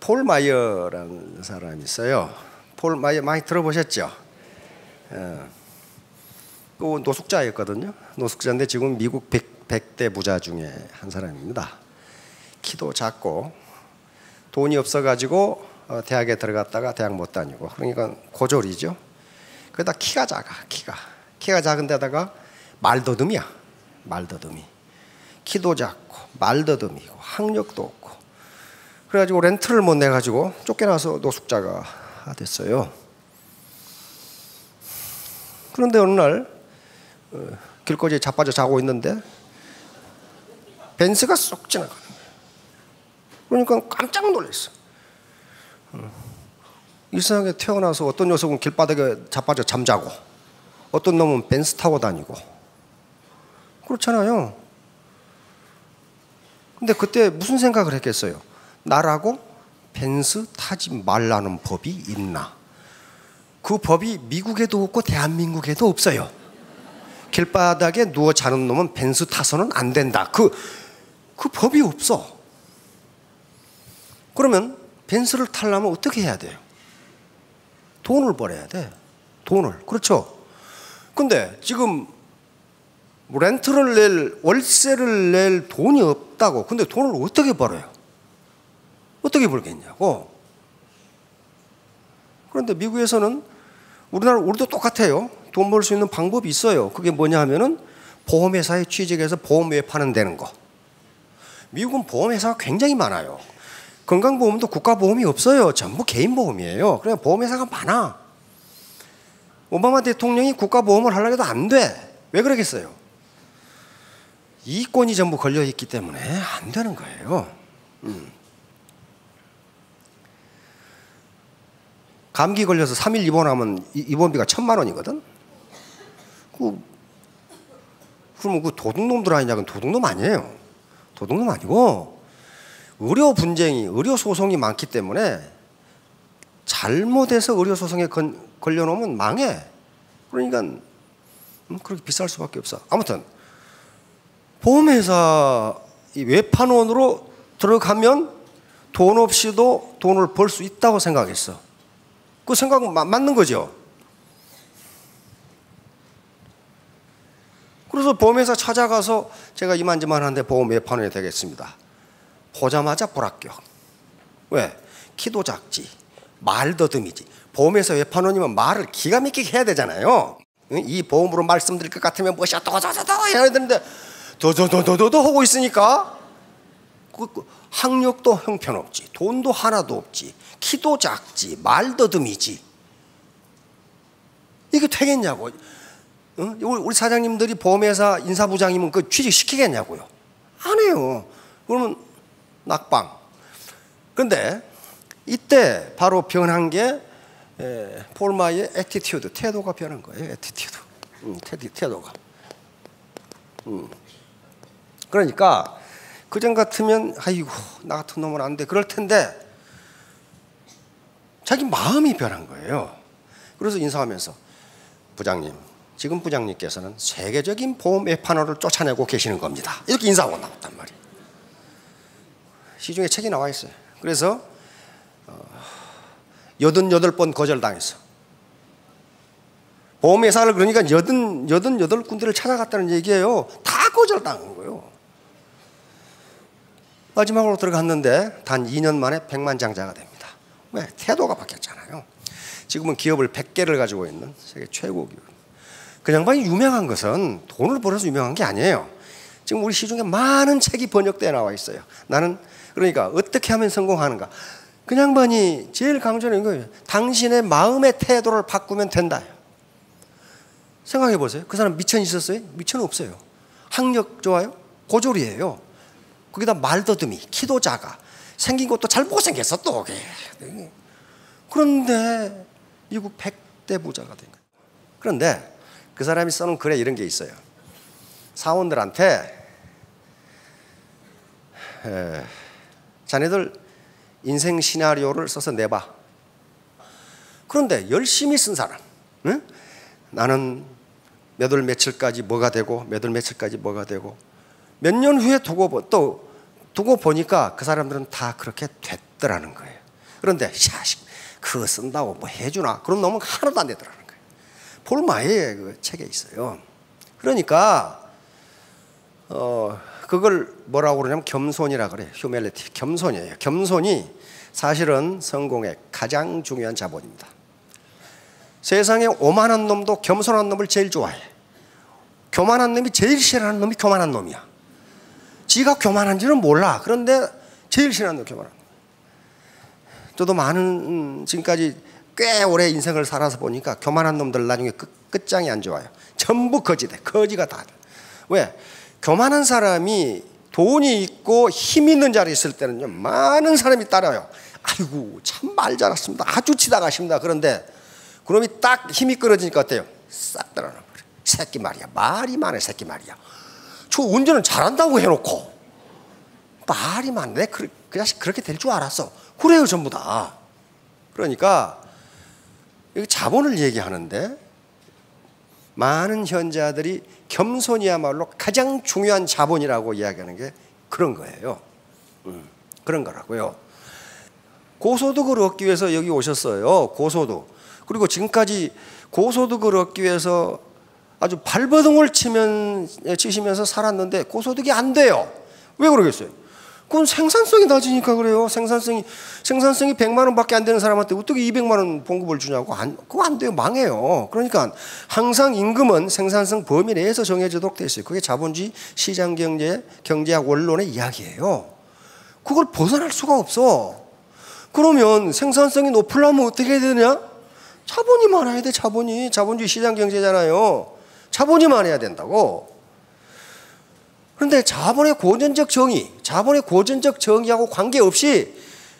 폴 마이어라는 사람이 있어요. 폴 마이어 많이 들어보셨죠? 그 노숙자였거든요. 노숙자인데 지금 미국 100대 부자 중에 한 사람입니다. 키도 작고 돈이 없어가지고 대학에 들어갔다가 대학 못 다니고, 그러니까 고졸이죠. 그러다 키가 작아. 키가 작은 데다가 말더듬이야. 말더듬이. 키도 작고 말더듬이고 학력도 없고, 그래가지고 렌트를 못 내가지고 쫓겨나서 노숙자가 됐어요. 그런데 어느 날 길거리에 자빠져 자고 있는데 벤츠가 쏙 지나가는 거예요. 그러니까 깜짝 놀랐어. 이상하게 태어나서 어떤 녀석은 길바닥에 자빠져 잠자고, 어떤 놈은 벤츠 타고 다니고, 그렇잖아요. 근데 그때 무슨 생각을 했겠어요? 나라고 벤츠 타지 말라는 법이 있나? 그 법이 미국에도 없고 대한민국에도 없어요. 길바닥에 누워 자는 놈은 벤츠 타서는 안 된다. 그 법이 없어. 그러면 벤츠를 타려면 어떻게 해야 돼요? 돈을 벌어야 돼. 돈을. 그렇죠? 근데 지금 렌트를 낼, 월세를 낼 돈이 없다고. 근데 돈을 어떻게 벌어요? 어떻게 벌겠냐고. 그런데 미국에서는 우리도 똑같아요. 돈 벌 수 있는 방법이 있어요. 그게 뭐냐 하면은 보험회사에 취직해서 보험 외파는 되는 거. 미국은 보험회사가 굉장히 많아요. 건강보험도 국가보험이 없어요. 전부 개인보험이에요. 그냥 보험회사가 많아. 오바마 대통령이 국가보험을 하려고 해도 안 돼. 왜 그러겠어요? 이권이 전부 걸려있기 때문에 안 되는 거예요. 감기 걸려서 3일 입원하면 입원비가 1,000만 원이거든. 그러면 그 도둑놈들 아니냐? 그건 도둑놈 아니에요. 도둑놈 아니고 의료 분쟁이, 의료 소송이 많기 때문에 잘못해서 의료 소송에 걸려놓으면 망해. 그러니까 그렇게 비쌀 수밖에 없어. 아무튼 보험회사 외판원으로 들어가면 돈 없이도 돈을 벌 수 있다고 생각했어. 그 생각은 맞는 거죠. 그래서 보험회사 찾아가서 제가 이만저만 하는데 보험 외판원이 되겠습니다. 보자마자 불합격. 왜? 키도 작지, 말더듬이지. 보험회사 외판원이면 말을 기가 막히게 해야 되잖아요. 이 보험으로 말씀드릴 것 같으면 뭐시 어떠고저떠고 해야 되는데 더더더더더 하고 있으니까 학력도 형편없지, 돈도 하나도 없지, 키도 작지, 말더듬이지. 이게 되겠냐고. 우리 사장님들이 보험회사 인사부장이면 그 취직시키겠냐고요. 안 해요. 그러면 낙방. 그런데 이때 바로 변한 게 폴 마이의 애티튜드, 태도가 변한 거예요. 애티튜드, 태도가. 그러니까 그전 같으면 아이고 나 같은 놈은 안 돼 그럴 텐데 자기 마음이 변한 거예요. 그래서 인사하면서 부장님, 지금 부장님께서는 세계적인 보험 외판원을 쫓아내고 계시는 겁니다. 이렇게 인사하고 나왔단 말이에요. 시중에 책이 나와 있어요. 그래서 88번 거절당했어. 보험회사를 그러니까 88군데를 찾아갔다는 얘기예요. 다 거절당한 거예요. 마지막으로 들어갔는데 단 2년 만에 백만장자가 됩니다. 왜? 태도가 바뀌었잖아요. 지금은 기업을 100개를 가지고 있는 세계 최고 기업. 그 양반이 유명한 것은 돈을 벌어서 유명한 게 아니에요. 지금 우리 시중에 많은 책이 번역되어 나와 있어요. 나는 그러니까 어떻게 하면 성공하는가. 그 양반이 제일 강조하는 거예요. 당신의 마음의 태도를 바꾸면 된다. 생각해 보세요. 그 사람 미천 있었어요? 미천 없어요. 학력 좋아요? 고졸이에요. 거기다 말더듬이, 키도 작아, 생긴 것도 잘 못생겼어 또. 그런데 미국 100대 부자가 된 거예요. 그런데 그 사람이 써놓은 글에 이런 게 있어요. 사원들한테 자네들 인생 시나리오를 써서 내봐. 그런데 열심히 쓴 사람, 응? 나는 몇 월 며칠까지 뭐가 되고 몇 월 며칠까지 뭐가 되고 몇 년 후에 두고 보니까 그 사람들은 다 그렇게 됐더라는 거예요. 그런데 샤식 그거 쓴다고 뭐 해주나? 그런 놈은 하나도 안 되더라는 거예요. 폴 마이의 그 책에 있어요. 그러니까 그걸 뭐라고 그러냐면 겸손이라 그래요. 휴멜리티. 겸손이에요. 겸손이 사실은 성공의 가장 중요한 자본입니다. 세상에 오만한 놈도 겸손한 놈을 제일 좋아해. 교만한 놈이 제일 싫어하는 놈이 교만한 놈이야. 지가 교만한지는 몰라. 그런데 제일 싫어하는 놈이 교만한 놈. 저도 많은 지금까지 꽤 오래 인생을 살아서 보니까 교만한 놈들 나중에 끝장이 안 좋아요. 전부 거지돼. 거지가 다. 왜? 교만한 사람이 돈이 있고 힘 있는 자리에 있을 때는요, 많은 사람이 따라요. 아이고 참 말 잘했습니다. 아주 지다가십니다. 그런데 그놈이 딱 힘이 끊어지니까 어때요? 싹 따라놔 버려. 새끼 말이야. 말이 많아 새끼 말이야. 저 운전은 잘한다고 해놓고 말이 많네. 그 자식 그렇게 될 줄 알았어. 그래요 전부 다. 그러니까 여기 자본을 얘기하는데 많은 현자들이 겸손이야말로 가장 중요한 자본이라고 이야기하는 게 그런 거예요. 그런 거라고요. 고소득을 얻기 위해서 여기 오셨어요. 고소득. 그리고 지금까지 고소득을 얻기 위해서 아주 발버둥을 치시면서 살았는데 고소득이 안 돼요. 왜 그러겠어요? 그건 생산성이 낮으니까 그래요. 생산성이 100만 원밖에 안 되는 사람한테 어떻게 200만 원 봉급을 주냐고. 그거 안 돼요. 망해요. 그러니까 항상 임금은 생산성 범위 내에서 정해지도록 돼 있어요. 그게 자본주의 경제학 원론의 이야기예요. 그걸 벗어날 수가 없어. 그러면 생산성이 높으려면 어떻게 해야 되냐? 자본이 많아야 돼. 자본주의 시장 경제잖아요. 자본이 많아야 된다고. 그런데 자본의 고전적 정의하고 관계없이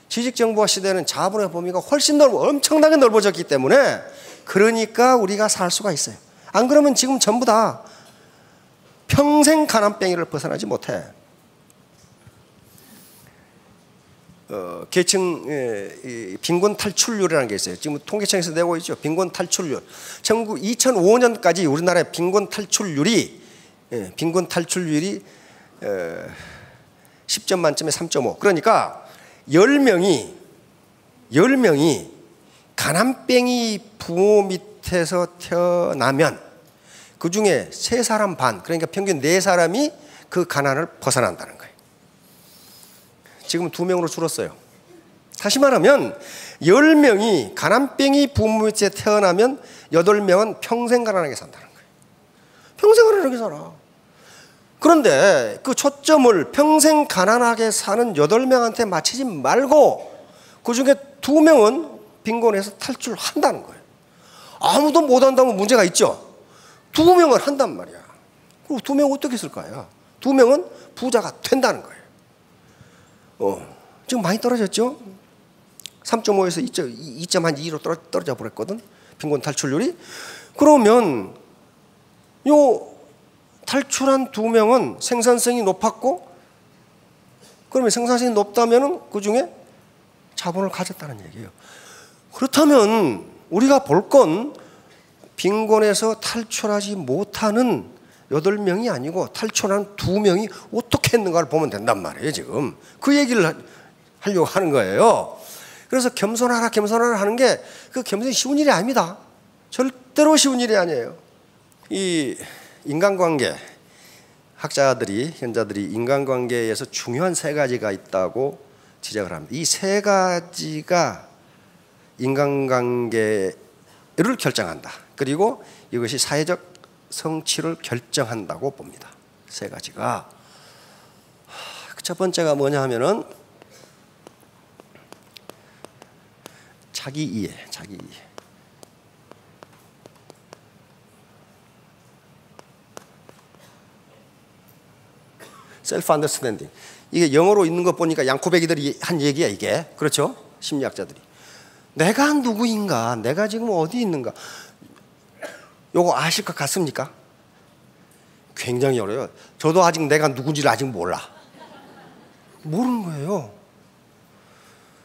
지식정보화 시대는 자본의 범위가 훨씬 엄청나게 넓어졌기 때문에 그러니까 우리가 살 수가 있어요. 안 그러면 지금 전부 다 평생 가난뱅이를 벗어나지 못해. 계층 빈곤 탈출률이라는 게 있어요. 지금 통계청에서 내고 있죠. 빈곤 탈출률. 2005년까지 우리나라의 빈곤 탈출률이 10점 만점에 3.5. 그러니까 10명이 가난뱅이 부모 밑에서 태어나면 그중에 3사람 반, 그러니까 평균 4사람이 그 가난을 벗어난다는 거예요. 지금 2명으로 줄었어요. 다시 말하면 10명이 가난뱅이 부모 밑에 태어나면 8명은 평생 가난하게 산다는 거예요. 평생 가난하게 살아. 그런데 그 초점을 평생 가난하게 사는 8명한테 맞추지 말고 그중에 2명은 빈곤에서 탈출한다는 거예요. 아무도 못한다면 문제가 있죠. 2명은 한단 말이야. 그럼 2명은 어떻게 쓸까요? 2명은 부자가 된다는 거예요. 지금 많이 떨어졌죠? 3.5에서 2.2로 떨어져 버렸거든. 빈곤 탈출률이. 그러면 요 탈출한 2명은 생산성이 높았고, 그러면 생산성이 높다면 그 중에 자본을 가졌다는 얘기예요. 그렇다면 우리가 볼 건 빈곤에서 탈출하지 못하는 8명이 아니고 탈출한 2명이 어떻게 했는가를 보면 된단 말이에요. 지금 그 얘기를 하려고 하는 거예요. 그래서 겸손하라 하는 게 그 겸손이 쉬운 일이 아닙니다. 절대로 쉬운 일이 아니에요. 이 인간관계, 현자들이 인간관계에서 중요한 3가지가 있다고 지적을 합니다. 이 3가지가 인간관계를 결정한다. 그리고 이것이 사회적 성취를 결정한다고 봅니다. 3가지가. 첫 번째가 뭐냐 하면은 자기 이해. 셀프 언더스탠딩. 이게 영어로 있는 거 보니까 양코베기들이 한 얘기야, 이게. 그렇죠? 심리학자들이. 내가 누구인가? 내가 지금 어디 있는가? 요거 아실 것 같습니까? 굉장히 어려워요. 저도 아직 내가 누군지를 아직 몰라. 모르는 거예요.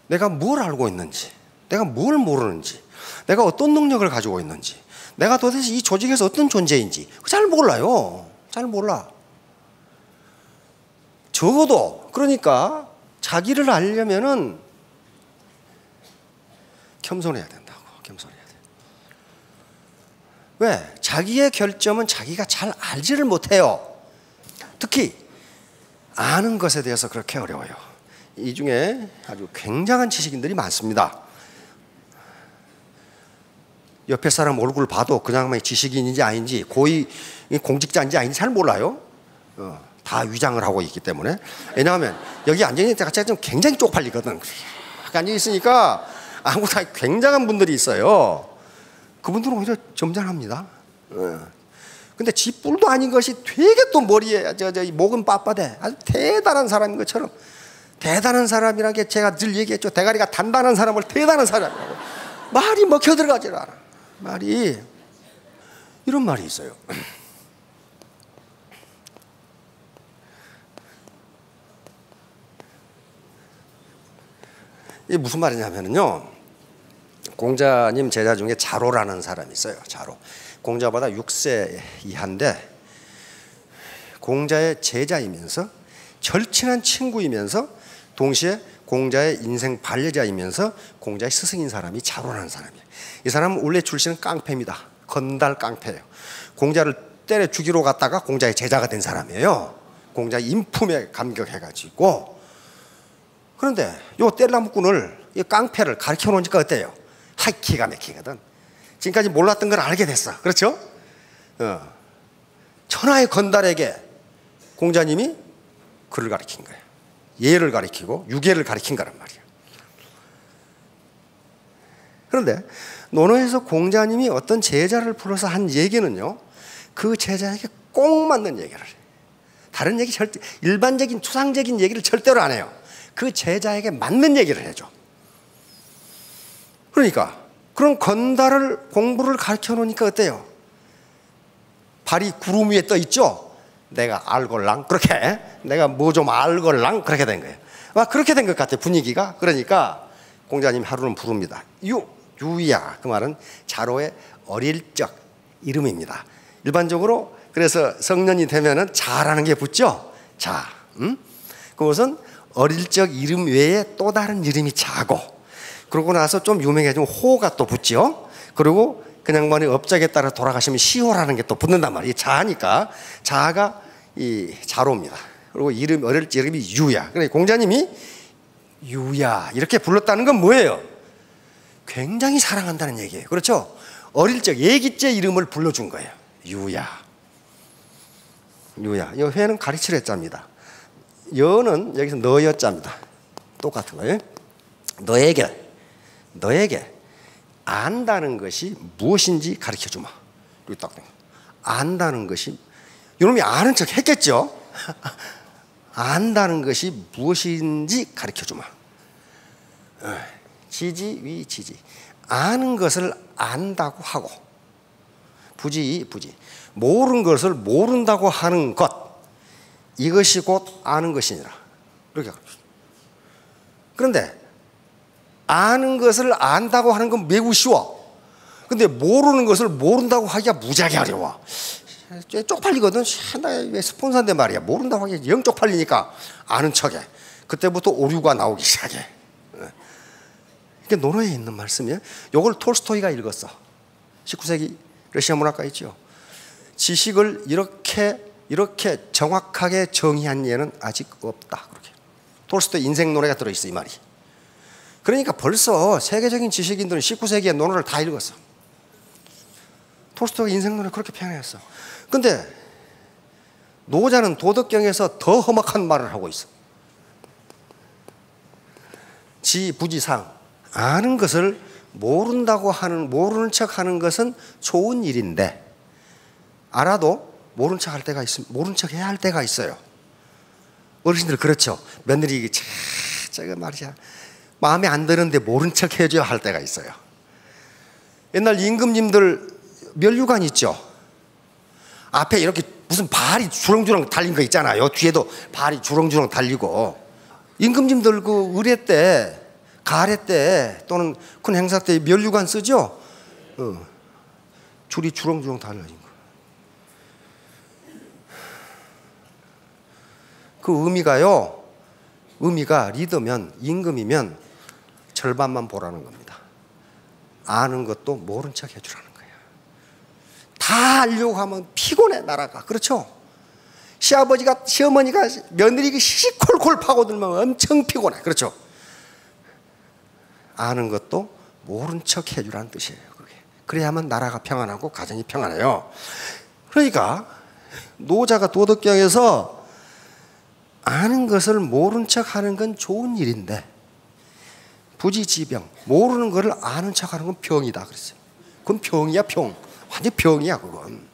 내가 뭘 알고 있는지, 내가 뭘 모르는지, 내가 어떤 능력을 가지고 있는지, 내가 도대체 이 조직에서 어떤 존재인지 잘 몰라요. 잘 몰라. 적어도 그러니까 자기를 알려면은 겸손해야 된다고. 겸손해야 돼. 왜? 자기의 결점은 자기가 잘 알지를 못해요. 특히 아는 것에 대해서 그렇게 어려워요. 이 중에 아주 굉장한 지식인들이 많습니다. 옆에 사람 얼굴 봐도 그냥 지식인인지 아닌지, 고위 공직자인지 아닌지 잘 몰라요. 다 위장을 하고 있기 때문에. 왜냐하면 여기 앉아있는 때가 좀 굉장히 쪽팔리거든. 앉아있으니까 아무나 굉장한 분들이 있어요. 그분들은 오히려 점잖합니다. 근데 지 뿔도 아닌 것이 되게 또 머리에 목은 빳빳해. 아주 대단한 사람인 것처럼. 대단한 사람이라는 게 제가 늘 얘기했죠. 대가리가 단단한 사람을 대단한 사람이라고. 말이 먹혀 들어가질 않아. 말이 이런 말이 있어요. 이게 무슨 말이냐면요, 공자님 제자 중에 자로라는 사람이 있어요. 자로. 공자보다 6세 이하인데 공자의 제자이면서 절친한 친구이면서 동시에 공자의 인생 반려자이면서 공자의 스승인 사람이 자로라는 사람이에요. 이 사람은 원래 출신은 깡패입니다. 건달 깡패예요. 공자를 때려 죽이러 갔다가 공자의 제자가 된 사람이에요. 공자의 인품에 감격해가지고. 그런데 요 뗄나무꾼을, 이 깡패를 가르쳐 놓으니까 어때요? 하이, 기가 막히거든. 지금까지 몰랐던 걸 알게 됐어. 그렇죠? 천하의 건달에게 공자님이 글을 가르친 거예요. 예를 가르치고 유계를 가르친 거란 말이에요. 그런데 논어에서 공자님이 어떤 제자를 불러서 한 얘기는요, 그 제자에게 꼭 맞는 얘기를 해요. 다른 얘기 절대, 일반적인 추상적인 얘기를 절대로 안 해요. 그 제자에게 맞는 얘기를 해줘. 그러니까 그런 건달을 공부를 가르쳐 놓으니까 어때요? 발이 구름 위에 떠 있죠? 내가 알걸랑, 그렇게 내가 뭐 좀 알걸랑, 그렇게 된 거예요. 막 그렇게 된 것 같아요, 분위기가. 그러니까 공자님이 하루는 부릅니다. 유야, 그 말은 자로의 어릴 적 이름입니다. 일반적으로 그래서 성년이 되면은 자라는 게 붙죠. 자, 그것은 어릴 적 이름 외에 또 다른 이름이 자고, 그러고 나서 좀 유명해지면 호가 또 붙죠. 그리고 그냥 말이 업적에 따라 돌아가시면 시호라는 게 또 붙는단 말이에요. 자니까 자가 이 자로입니다. 그리고 이름, 어릴 적 이름이 유야. 그러니까 공자님이 유야 이렇게 불렀다는 건 뭐예요? 굉장히 사랑한다는 얘기예요. 그렇죠? 어릴 적 애기째 이름을 불러준 거예요. 유야. 유야. 이 회는 가르치려 자입니다. 여는 여기서 너여 자입니다. 똑같은 거예요. 너에게 안다는 것이 무엇인지 가르쳐 주마. 여기 딱 안다는 것이, 이놈이 아는 척 했겠죠? 안다는 것이 무엇인지 가르쳐 주마. 지지 위 지지. 아는 것을 안다고 하고, 부지 모르는 것을 모른다고 하는 것, 이것이 곧 아는 것이니라. 이렇게 가르쳐. 그런데 아는 것을 안다고 하는 건 매우 쉬워. 근데 모르는 것을 모른다고 하기가 무지하게 어려워. 쪽팔리거든. 나 왜 스폰서인데 말이야. 모른다고 하기가 영 쪽팔리니까 아는 척해. 그때부터 오류가 나오기 시작해. 이게 논어에 있는 말씀이에요. 이걸 톨스토이가 읽었어. 19세기 러시아 문학가 있죠. 지식을 이렇게 정확하게 정의한 예는 아직 없다. 그렇게. 톨스토이 인생 논어가 들어있어, 이 말이. 그러니까 벌써 세계적인 지식인들은 19세기의 논어를 다 읽었어. 톨스토이가 인생 논어를 그렇게 표현했어. 근데 노자는 도덕경에서 더 험악한 말을 하고 있어. 부지상, 아는 것을 모르는 척 하는 것은 좋은 일인데, 알아도 모른 척 할 때가 있으면 모른 척 해야 할 때가 있어요. 어르신들 그렇죠. 며느리 저거 말이야, 마음에 안 드는데 모른 척 해줘야 할 때가 있어요. 옛날 임금님들 면류관 있죠. 앞에 이렇게 무슨 발이 주렁주렁 달린 거 있잖아요. 뒤에도 발이 주렁주렁 달리고. 임금님들 그 의례 때, 가례 때 또는 큰 행사 때 면류관 쓰죠. 줄이 주렁주렁 달려진 거. 그 의미가 리더면, 임금이면 절반만 보라는 겁니다. 아는 것도 모른 척 해주라는 거예요. 다 알려고 하면 피곤해 나라가. 그렇죠? 시어머니가 며느리가 시시콜콜 파고들면 엄청 피곤해. 그렇죠? 아는 것도 모른 척 해주라는 뜻이에요. 그게. 그래야만 나라가 평안하고 가정이 평안해요. 그러니까 노자가 도덕경에서 아는 것을 모른 척 하는 건 좋은 일인데 부지지병, 모르는 것을 아는 척 하는 건 병이다 그랬어요. 그건 병이야, 병. 완전 병이야, 그건.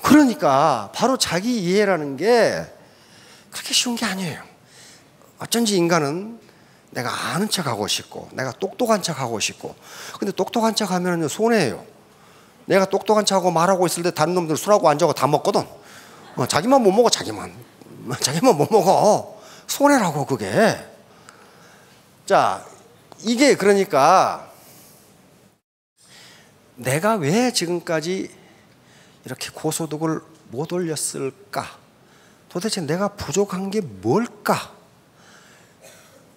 그러니까 바로 자기 이해라는 게 그렇게 쉬운 게 아니에요. 어쩐지 인간은 내가 아는 척하고 싶고 내가 똑똑한 척하고 싶고, 근데 똑똑한 척하면 손해예요. 내가 똑똑한 척하고 말하고 있을 때 다른 놈들 술하고 앉아고 다 먹거든. 자기만 못 먹어. 자기만 못 먹어. 손해라고 그게. 자, 이게 그러니까 내가 왜 지금까지 이렇게 고소득을 못 올렸을까? 도대체 내가 부족한 게 뭘까?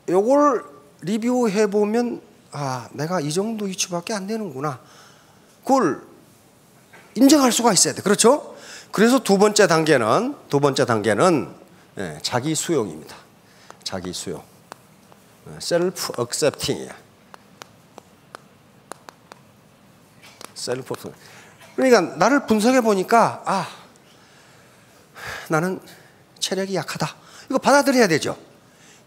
요걸 리뷰해 보면 아, 내가 이 정도 위치밖에 안 되는구나. 그걸 인정할 수가 있어야 돼. 그렇죠? 그래서 두 번째 단계는 자기 수용입니다. 자기 수용. 셀프 액셉팅이야. 셀프. 그러니까 나를 분석해 보니까 아, 나는 체력이 약하다. 이거 받아들여야 되죠.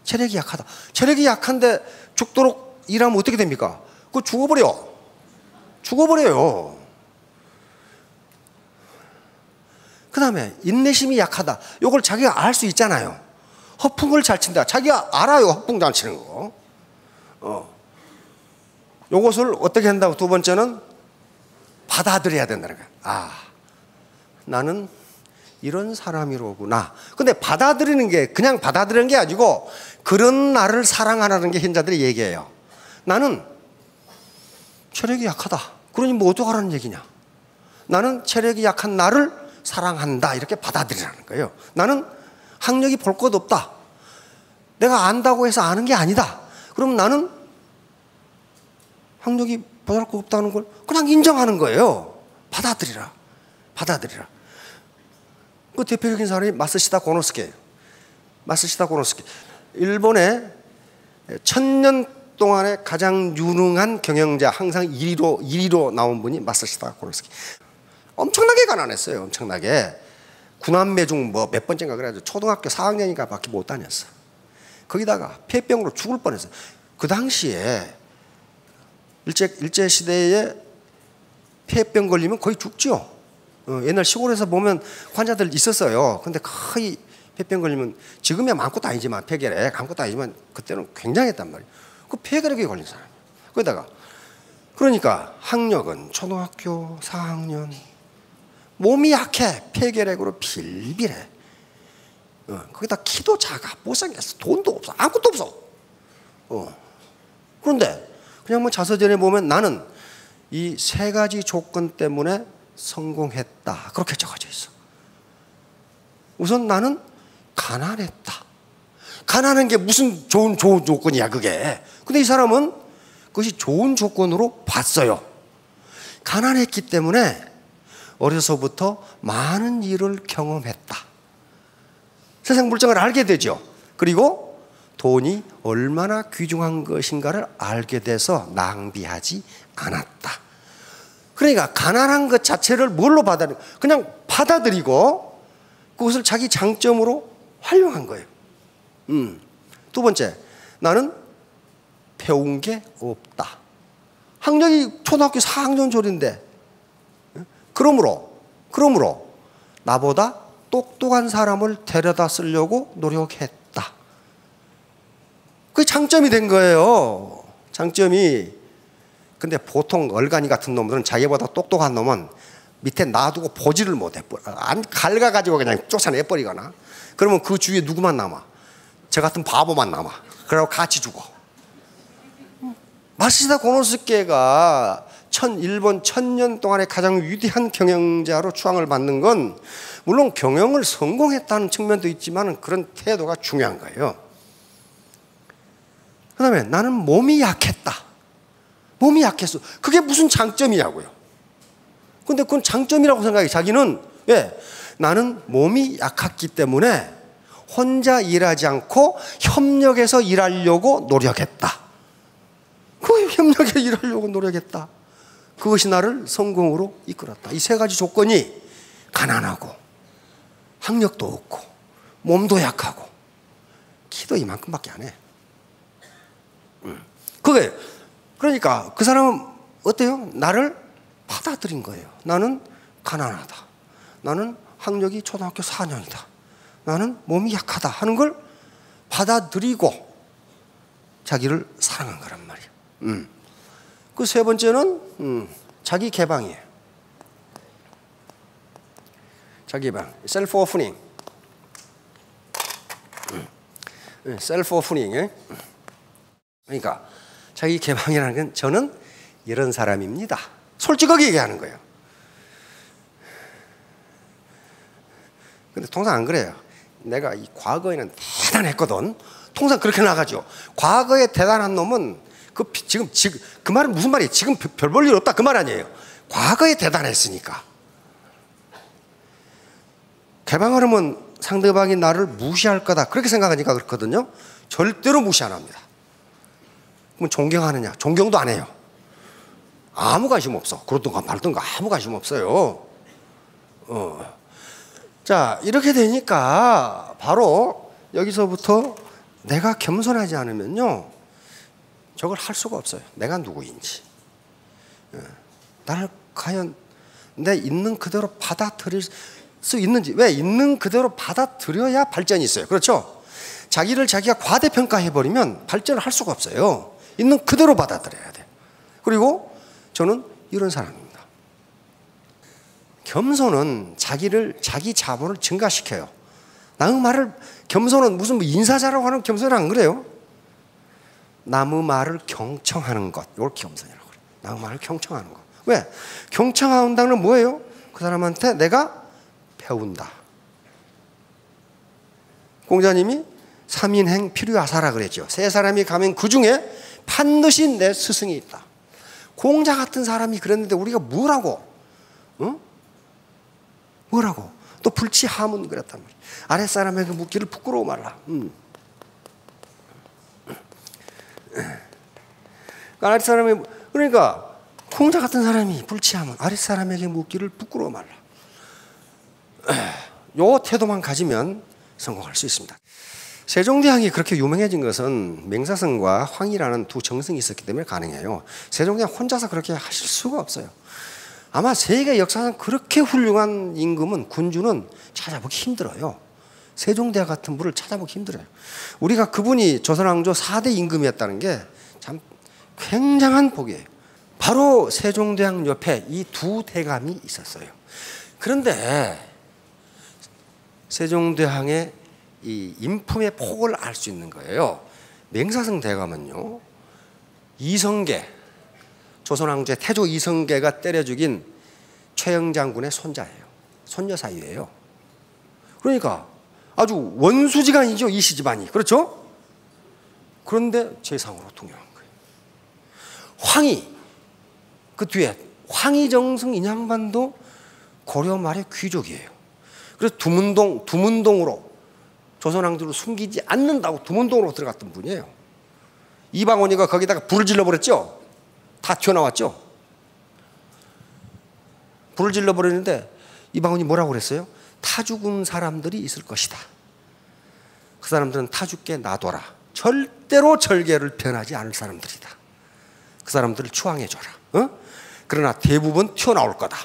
체력이 약하다. 체력이 약한데 죽도록 일하면 어떻게 됩니까? 그거 죽어버려요. 그 다음에 인내심이 약하다. 이걸 자기가 알 수 있잖아요. 허풍을 잘 친다. 자기가 알아요. 허풍 잘 치는 거. 요것을 어떻게 한다고? 두 번째는 받아들여야 된다는 거야. 아, 나는 이런 사람이로구나. 근데 받아들이는 게 그냥 받아들이는 게 아니고 그런 나를 사랑하라는 게 현자들이 얘기해요. 나는 체력이 약하다. 그러니 뭐 어떡하라는 얘기냐? 나는 체력이 약한 나를 사랑한다. 이렇게 받아들이라는 거예요. 나는 학력이 볼 것 없다. 내가 안다고 해서 아는 게 아니다. 그럼 나는 학력이 보잘 것 없다는 걸 그냥 인정하는 거예요. 받아들이라. 그 대표적인 사람이 마쓰시다 고노스케예요. 일본의 1000년 동안에 가장 유능한 경영자, 항상 1위로 나온 분이 마쓰시다 고노스케. 엄청나게 가난했어요. 엄청나게. 구남매 중 뭐 몇 번째인가 그래가지고 초등학교 4학년인가 밖에 못 다녔어. 거기다가 폐병으로 죽을 뻔했어요. 그 당시에 일제시대에 폐병 걸리면 거의 죽죠. 옛날 시골에서 보면 환자들 있었어요. 근데 거의 폐병 걸리면 지금이야 아무것도 아니지만 폐결핵 아무것도 아니지만 그때는 굉장했단 말이에요. 그 폐결핵에 걸린 사람이에요. 거기다가 그러니까 학력은 초등학교 4학년, 몸이 약해. 폐결핵으로 빌빌해. 거기다 키도 작아. 못생겼어. 돈도 없어. 아무것도 없어. 그런데 그냥 뭐 자서전에 보면 나는 이 세 가지 조건 때문에 성공했다. 그렇게 적어져 있어. 우선 나는 가난했다. 가난한 게 무슨 좋은 조건이야 그게. 근데 이 사람은 그것이 좋은 조건으로 봤어요. 가난했기 때문에 어려서부터 많은 일을 경험했다. 세상 물정을 알게 되죠. 그리고 돈이 얼마나 귀중한 것인가를 알게 돼서 낭비하지 않았다. 그러니까 가난한 것 자체를 뭘로 그냥 받아들이고 그것을 자기 장점으로 활용한 거예요. 두 번째, 나는 배운 게 없다. 학력이 초등학교 4학년 졸인데 그러므로 나보다 똑똑한 사람을 데려다 쓰려고 노력했다. 그게 장점이 된 거예요. 장점이. 근데 보통 얼간이 같은 놈들은 자기보다 똑똑한 놈은 밑에 놔두고 보지를 못해. 안 갉아가지고 그냥 쫓아내버리거나. 그러면 그 주위에 누구만 남아? 저 같은 바보만 남아. 그러고 같이 죽어. 마쓰시다 고노스케가 일본 1000년 동안의 가장 위대한 경영자로 추앙을 받는 건 물론 경영을 성공했다는 측면도 있지만 그런 태도가 중요한 거예요. 그 다음에 나는 몸이 약했다. 몸이 약했어. 그게 무슨 장점이냐고요. 근데 그건 장점이라고 생각해. 자기는 왜? 나는 몸이 약했기 때문에 혼자 일하지 않고 협력해서 일하려고 노력했다. 그 협력해서 일하려고 노력했다. 그것이 나를 성공으로 이끌었다. 이 세 가지 조건이 가난하고 학력도 없고 몸도 약하고 키도 이만큼밖에 안 해. 그게 그러니까 그 사람은 어때요? 나를 받아들인 거예요. 나는 가난하다. 나는 학력이 초등학교 4년이다. 나는 몸이 약하다 하는 걸 받아들이고 자기를 사랑한 거란 말이에요. 그 세 번째는 자기 개방이에요. 자기 개방, 셀프 오프닝. 셀프 오프닝. 그러니까 자기 개방이라는 건 저는 이런 사람입니다. 솔직하게 얘기하는 거예요. 근데 통상 안 그래요. 내가 이 과거에는 대단했거든. 통상 그렇게 나가죠. 과거에 대단한 놈은 지금 그 말은 무슨 말이에요? 지금 별 볼 일 없다 그 말 아니에요. 과거에 대단했으니까. 개방하려면 상대방이 나를 무시할 거다 그렇게 생각하니까 그렇거든요. 절대로 무시 안 합니다. 그럼 존경하느냐? 존경도 안 해요. 아무 관심 없어. 그러든가 말든가 아무 관심 없어요. 자, 이렇게 되니까 바로 여기서부터 내가 겸손하지 않으면요, 저걸 할 수가 없어요. 내가 누구인지. 나를 과연 내 있는 그대로 받아들일 수 있는지. 왜? 있는 그대로 받아들여야 발전이 있어요. 그렇죠? 자기를 자기가 과대평가해버리면 발전을 할 수가 없어요. 있는 그대로 받아들여야 돼. 그리고 저는 이런 사람입니다. 겸손은 자기 자본을 증가시켜요. 남의 말을, 겸손은 무슨 인사자라고 하는 겸손은 안 그래요. 남의 말을 경청하는 것, 이걸 겸손이라고 그래요. 남의 말을 경청하는 것. 왜? 경청한다는 건 뭐예요? 그 사람한테 내가 배운다. 공자님이 3인행 필요하사라 그랬죠. 세 사람이 가면 그 중에 반드시 내 스승이 있다. 공자 같은 사람이 그랬는데 우리가 뭐라고? 뭐라고? 또 불치하문 그랬단 말이야. 아랫사람에게 묻기를 부끄러워 말라. 아랫사람이, 그러니까 공자 같은 사람이 불치하문 아랫사람에게 묻기를 부끄러워 말라. 요 태도만 가지면 성공할 수 있습니다. 세종대왕이 그렇게 유명해진 것은 맹사성과 황이라는 두 정승이 있었기 때문에 가능해요. 세종대왕 혼자서 그렇게 하실 수가 없어요. 아마 세계 역사상 그렇게 훌륭한 임금은, 군주는 찾아보기 힘들어요. 세종대왕 같은 분을 찾아보기 힘들어요. 우리가 그분이 조선왕조 4대 임금이었다는 게 참 굉장한 복이에요. 바로 세종대왕 옆에 이 두 대감이 있었어요. 그런데 세종대왕의 이 인품의 폭을 알 수 있는 거예요. 맹사성 대감은요, 이성계, 조선왕조의 태조 이성계가 때려 죽인 최영장군의 손자예요. 손녀 사이예요. 그러니까 아주 원수지간이죠, 이 시집안이. 그렇죠? 그런데 재상으로 통용한 거예요. 황희, 그 뒤에 황희정승 인양반도 고려 말의 귀족이에요. 그래서 두문동으로 조선왕조를 숨기지 않는다고 두문동으로 들어갔던 분이에요. 이방원이가 거기다가 불을 질러버렸죠. 다 튀어나왔죠. 불을 질러버렸는데 이방원이 뭐라고 그랬어요? 타 죽은 사람들이 있을 것이다. 그 사람들은 타 죽게 놔둬라. 절대로 절개를 변하지 않을 사람들이다. 그 사람들을 추앙해줘라. 그러나 대부분 튀어나올 거다.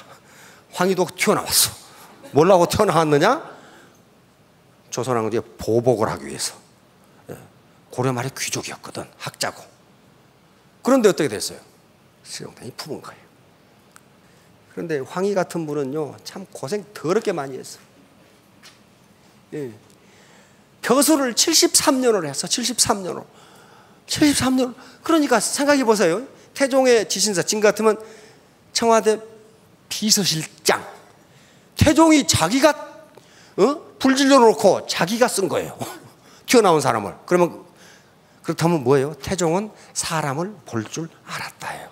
황희도 튀어나왔어. 뭐라고 튀어나왔느냐? 조선왕조에 보복을 하기 위해서. 고려 말의 귀족이었거든. 학자고. 그런데 어떻게 됐어요? 세종대왕이 품은 거예요. 그런데 황희 같은 분은요, 참 고생 더럽게 많이 했어. 벼슬을 73년을 했어. 73년을. 그러니까 생각해 보세요. 태종의 지신사, 지금 같으면 청와대 비서실장. 태종이 자기가 불질러 놓고 자기가 쓴 거예요. 튀어나온 사람을. 그러면 그렇다면 뭐예요? 태종은 사람을 볼 줄 알았다예요.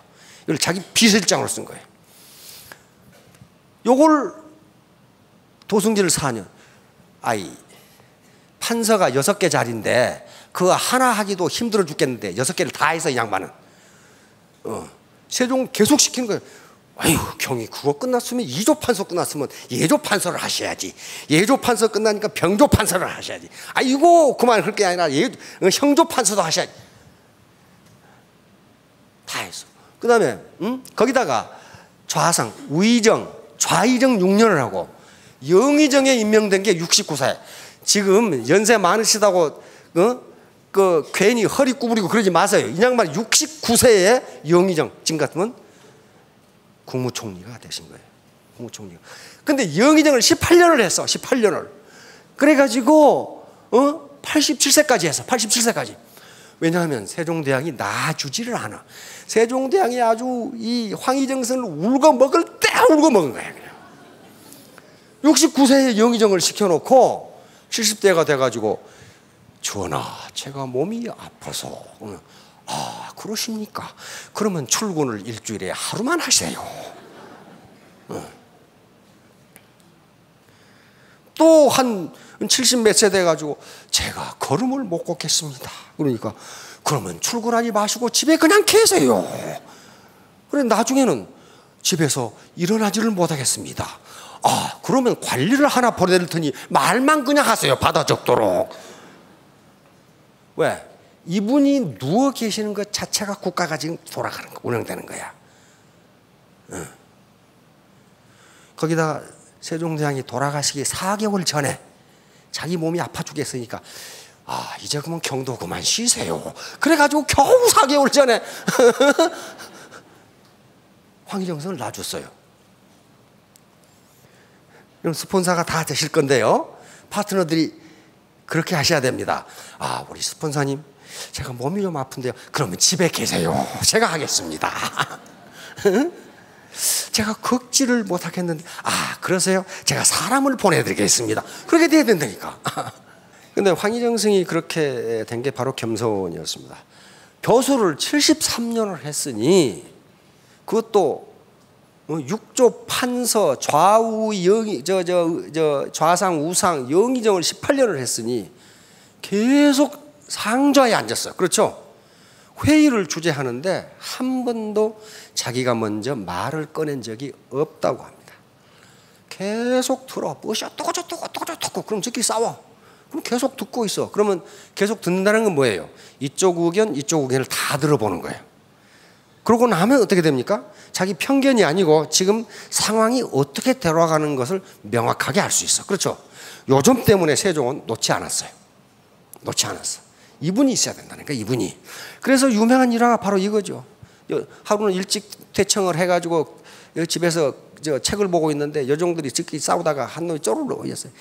이걸 자기 비서실장으로 쓴 거예요. 요걸 도승지를 4년. 아이, 판서가 6개 자리인데 그거 하나 하기도 힘들어 죽겠는데 6개를 다 해서 이 양반은 세종 계속 시키는 거예요. 아유, 경이 그거 끝났으면 2조 판서 끝났으면 예조 판서를 하셔야지. 예조 판서 끝나니까 병조 판서를 하셔야지. 아이고, 그만 그럴 게 아니라 형조 판서도 하셔야지. 다 했어. 그 다음에 거기다가 좌상, 우의정, 좌의정 6년을 하고 영의정에 임명된 게 69세. 지금 연세 많으시다고 그 괜히 허리 구부리고 그러지 마세요. 이 양반 69세에 영의정, 지금 같으면 국무총리가 되신 거예요. 국무총리가. 근데 영의정을 18년을 했어. 18년을. 그래가지고 87세까지 했어. 87세까지. 왜냐하면 세종대왕이 놔주지를 않아. 세종대왕이 아주 이 황희정선을 울고 먹을 때 울고 먹은 거야. 그냥. 69세에 영의정을 시켜놓고 70대가 돼가지고 전하, 제가 몸이 아파서. 아, 그러십니까? 그러면 출근을 일주일에 하루만 하세요. 또 한 70 몇 세 돼가지고 제가 걸음을 못 걷겠습니다. 그러니까 그러면 출근하지 마시고 집에 그냥 계세요. 그래 나중에는 집에서 일어나지를 못하겠습니다. 아, 그러면 관리를 하나 보내드릴 테니 말만 그냥 하세요. 받아 적도록. 왜? 이분이 누워 계시는 것 자체가 국가가 지금 돌아가는 거, 운영되는 거야. 거기다 세종대왕이 돌아가시기 4개월 전에 자기 몸이 아파 죽겠으니까 아, 이제 그러면 경도 그만 쉬세요. 그래가지고 겨우 4개월 전에 황희정선을 놔줬어요. 이런 스폰서가 다 되실 건데요. 파트너들이 그렇게 하셔야 됩니다. 아, 우리 스폰서님, 제가 몸이 좀 아픈데요. 그러면 집에 계세요. 제가 하겠습니다. 제가 걷지를 못하겠는데, 아, 그러세요? 제가 사람을 보내드리겠습니다. 그렇게 돼야 된다니까. 근데 황희정승이 그렇게 된 게 바로 겸손이었습니다. 벼슬을 73년을 했으니 그것도 육조 판서 좌우 좌상 우상 영의정을 18년을 했으니 계속 상좌에 앉았어요. 그렇죠? 회의를 주재하는데 한 번도 자기가 먼저 말을 꺼낸 적이 없다고 합니다. 계속 들어. 뭐시 어떠고 저떠고 어떠고 저떠고. 그럼 저끼리 싸워. 그럼 계속 듣고 있어. 그러면 계속 듣는다는 건 뭐예요? 이쪽 의견 이쪽 의견을 다 들어보는 거예요. 그러고 나면 어떻게 됩니까? 자기 편견이 아니고 지금 상황이 어떻게 돌아가는 것을 명확하게 알 수 있어. 그렇죠? 요점 때문에 세종은 놓지 않았어요. 놓지 않았어. 이분이 있어야 된다니까, 이분이. 그래서 유명한 일화가 바로 이거죠. 하루는 일찍 퇴청을 해가지고 집에서 책을 보고 있는데 여종들이 지끼리 싸우다가 한 놈이 쪼르르 올렸어요.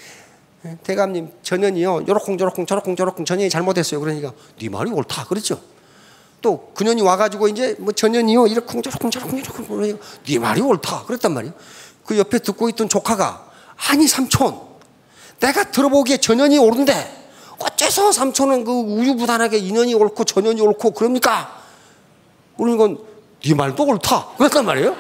대감님, 전현이요 요렇쿵 저렇쿵 전현이 잘못했어요. 그러니까 네 말이 옳다 그랬죠. 또 그년이 와가지고 이제 뭐 전현이요 이렇쿵 저렇쿵 그러니까 네 말이 옳다 그랬단 말이에요. 그 옆에 듣고 있던 조카가 아니 삼촌, 내가 들어보기에 전현이 옳은데 어째서 삼촌은 그 우유부단하게 인연이 옳고 전현이 옳고 그럽니까? 그러니까 네 말도 옳다 그랬단 말이에요.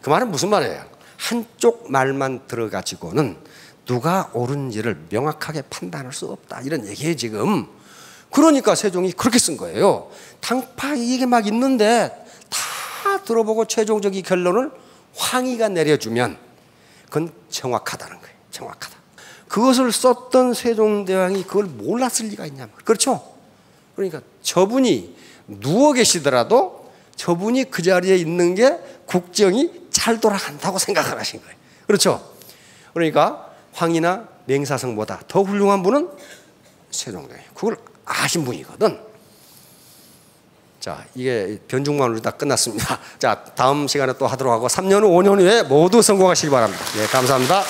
그 말은 무슨 말이에요? 한쪽 말만 들어가지고는 누가 옳은지를 명확하게 판단할 수 없다 이런 얘기예요 지금. 그러니까 세종이 그렇게 쓴 거예요. 당파 이게 막 있는데 다 들어보고 최종적인 결론을 황희가 내려주면 그건 정확하다는 거예요. 정확하다. 그것을 썼던 세종대왕이 그걸 몰랐을 리가 있냐. 그렇죠? 그러니까 저분이 누워 계시더라도 저분이 그 자리에 있는 게 국정이 잘 돌아간다고 생각을 하신 거예요. 그렇죠? 그러니까 황희나 맹사성보다 더 훌륭한 분은 세종대왕이에요. 그걸 아신 분이거든. 자, 이게 변중만으로 다 끝났습니다. 자, 다음 시간에 또 하도록 하고 3년 후 5년 후에 모두 성공하시기 바랍니다. 네, 감사합니다.